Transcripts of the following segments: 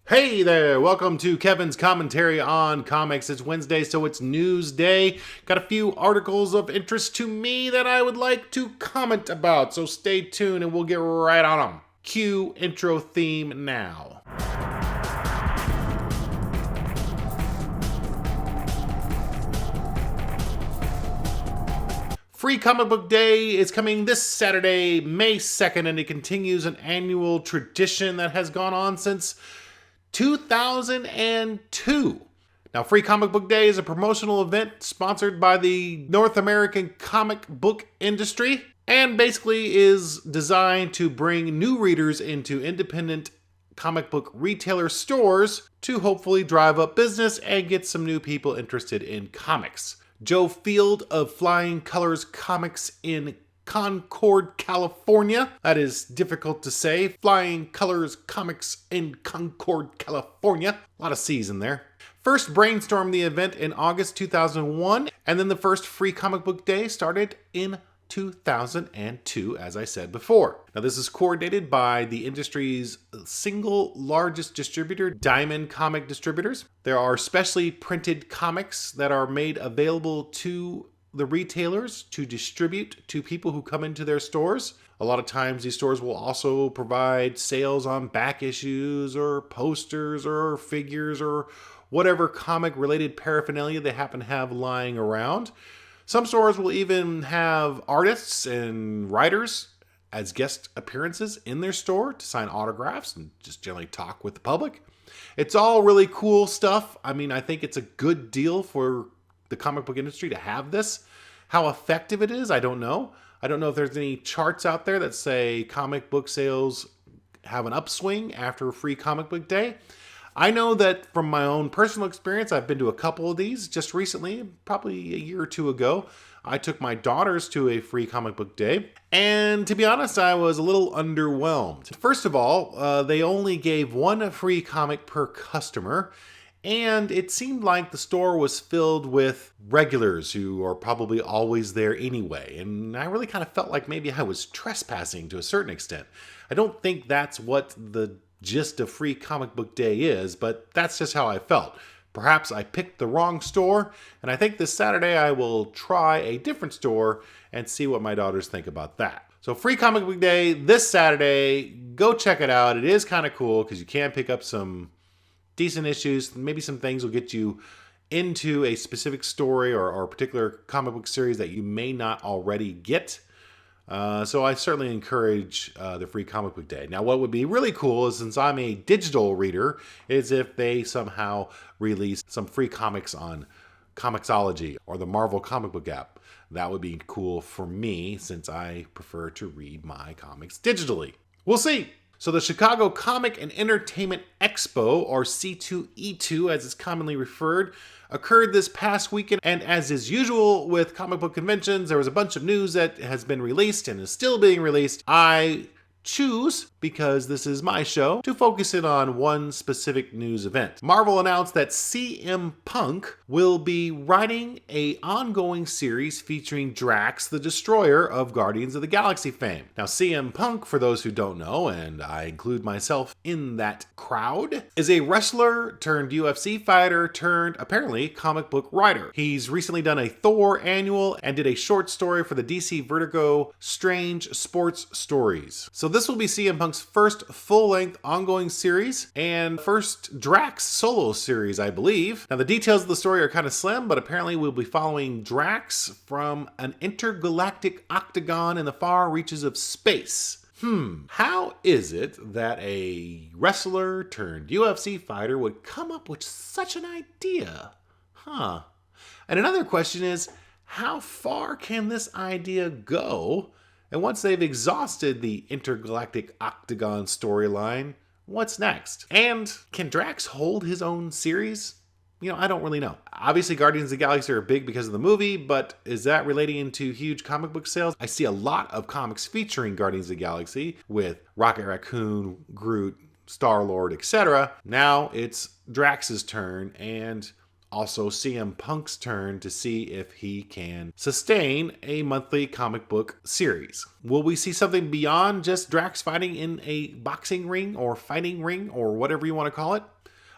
Hey there, welcome to Kevin's commentary on comics. It's Wednesday, so it's news day. Got a few articles of interest to me that I would like to comment about, so stay tuned and we'll get right on them. Cue intro theme now. Free Comic Book Day is coming this Saturday, May 2nd, and it continues an annual tradition that has gone on since 2002. Now, Free Comic Book Day is a promotional event sponsored by the North American comic book industry and basically is designed to bring new readers into independent comic book retailer stores to hopefully drive up business and get some new people interested in comics. Joe Field of Flying Colors Comics in Concord, California. That is difficult to say. Flying Colors Comics in Concord, California. A lot of C's in there. First brainstormed the event in August 2001, and then the first Free Comic Book Day started in 2002, as I said before. Now, this is coordinated by the industry's single largest distributor, Diamond Comic Distributors. There are specially printed comics that are made available to the retailers to distribute to people who come into their stores. A lot of times these stores will also provide sales on back issues or posters or figures or whatever comic related paraphernalia they happen to have lying around. Some stores will even have artists and writers as guest appearances in their store to sign autographs and just generally talk with the public. It's all really cool stuff. I mean, I think it's a good deal for the comic book industry to have this. How effective it is, I don't know. I don't know if there's any charts out there that say comic book sales have an upswing after Free Comic Book Day. I know that from my own personal experience, I've been to a couple of these just recently, probably a year or two ago. I took my daughters to a Free Comic Book Day, and to be honest, I was a little underwhelmed. First of all, they only gave one free comic per customer, and it seemed like the store was filled with regulars who are probably always there anyway. And I really kind of felt like maybe I was trespassing to a certain extent. I don't think that's what the gist of Free Comic Book Day is, but that's just how I felt. Perhaps I picked the wrong store, and I think this Saturday I will try a different store and see what my daughters think about that. So Free Comic Book Day this Saturday, go check it out. It is kind of cool because you can pick up some decent issues. Maybe some things will get you into a specific story or a particular comic book series that you may not already get. So I certainly encourage the Free Comic Book Day. Now, what would be really cool is, since I'm a digital reader, is if they somehow release some free comics on Comixology or the Marvel comic book app. That would be cool for me, since I prefer to read my comics digitally. We'll see. So the Chicago Comic and Entertainment Expo, or C2E2 as it's commonly referred, occurred this past weekend, and as is usual with comic book conventions, there was a bunch of news that has been released and is still being released. I choose, because this is my show, to focus in on one specific news event. Marvel announced that CM Punk will be writing an ongoing series featuring Drax the Destroyer of Guardians of the Galaxy fame. Now, CM Punk, for those who don't know, and I include myself in that crowd, is a wrestler turned UFC fighter turned, apparently, comic book writer. He's recently done a Thor annual and did a short story for the DC Vertigo Strange Sports Stories. So this will be CM Punk's first full-length ongoing series and first Drax solo series, I believe. Now, the details of the story are kind of slim, but apparently we'll be following Drax from an intergalactic octagon in the far reaches of space. How is it that a wrestler turned UFC fighter would come up with such an idea? And another question is, how far can this idea go? And once they've exhausted the intergalactic octagon storyline, what's next? And can Drax hold his own series? I don't really know. Obviously, Guardians of the Galaxy are big because of the movie, but is that relating into huge comic book sales? I see a lot of comics featuring Guardians of the Galaxy with Rocket Raccoon, Groot, Star-Lord, etc. Now it's Drax's turn, and Also, CM Punk's turn to see if he can sustain a monthly comic book series. Will we see something beyond just Drax fighting in a boxing ring or fighting ring or whatever you want to call it?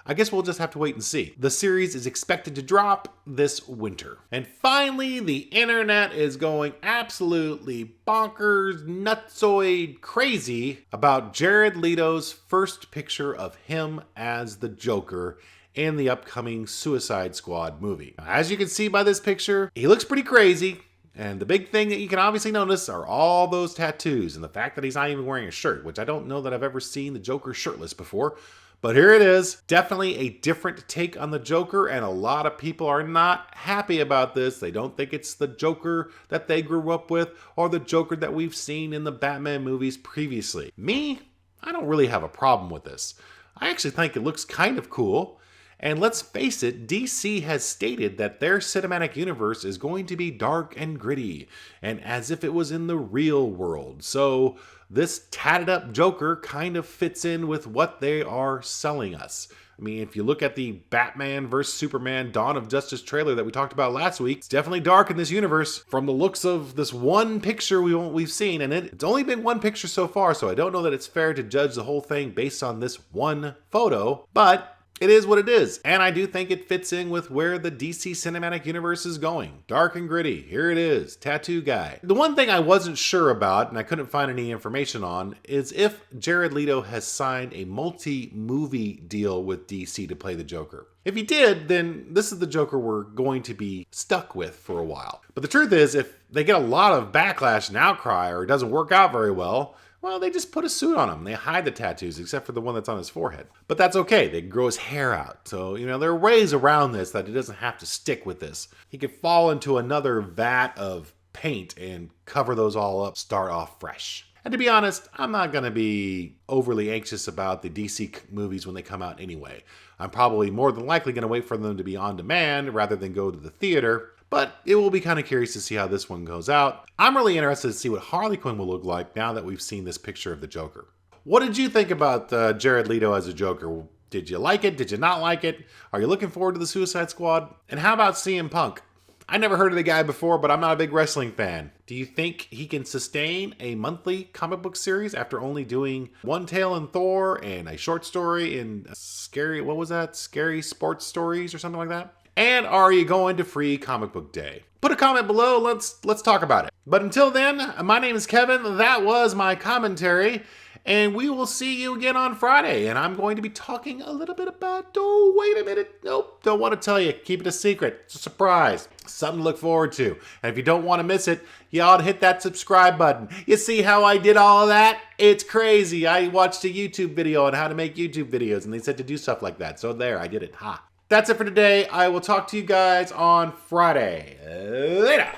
I guess we'll just have to wait and see. The series is expected to drop this winter. And finally, the internet is going absolutely bonkers, nutsoid crazy about Jared Leto's first picture of him as the Joker in the upcoming Suicide Squad movie. As you can see by this picture, he looks pretty crazy. And the big thing that you can obviously notice are all those tattoos and the fact that he's not even wearing a shirt, which I don't know that I've ever seen the Joker shirtless before. But here it is. Definitely a different take on the Joker, and a lot of people are not happy about this. They don't think it's the Joker that they grew up with or the Joker that we've seen in the Batman movies previously. Me, I don't really have a problem with this. I actually think it looks kind of cool. And let's face it, DC has stated that their cinematic universe is going to be dark and gritty, and as if it was in the real world. So this tatted up Joker kind of fits in with what they are selling us. I mean, if you look at the Batman vs. Superman Dawn of Justice trailer that we talked about last week, it's definitely dark in this universe from the looks of this one picture we've seen. And it's only been one picture so far, so I don't know that it's fair to judge the whole thing based on this one photo. But it is what it is, and I do think it fits in with where the DC Cinematic Universe is going. Dark and gritty, here it is, tattoo guy. The one thing I wasn't sure about, and I couldn't find any information on, is if Jared Leto has signed a multi-movie deal with DC to play the Joker. If he did, then this is the Joker we're going to be stuck with for a while. But the truth is, if they get a lot of backlash and outcry, or it doesn't work out very well, they just put a suit on him. They hide the tattoos, except for the one that's on his forehead. But that's okay. They grow his hair out. So, there are ways around this that he doesn't have to stick with this. He could fall into another vat of paint and cover those all up, start off fresh. And to be honest, I'm not going to be overly anxious about the DC movies when they come out anyway. I'm probably more than likely going to wait for them to be on demand rather than go to the theater. But it will be kind of curious to see how this one goes out. I'm really interested to see what Harley Quinn will look like now that we've seen this picture of the Joker. What did you think about Jared Leto as a Joker? Did you like it? Did you not like it? Are you looking forward to the Suicide Squad? And how about CM Punk? I never heard of the guy before, but I'm not a big wrestling fan. Do you think he can sustain a monthly comic book series after only doing One Tale in Thor and a short story in Scary Sports Stories or something like that? And are you going to Free Comic Book Day? Put a comment below, let's talk about it. But until then, my name is Kevin, that was my commentary, and we will see you again on Friday. And I'm going to be talking a little bit about, oh, wait a minute, nope, don't want to tell you, keep it a secret, it's a surprise, something to look forward to. And if you don't want to miss it, you ought to hit that subscribe button. You see how I did all of that? It's crazy. I watched a YouTube video on how to make YouTube videos, and they said to do stuff like that, so there, I did it, ha. That's it for today. I will talk to you guys on Friday. Later.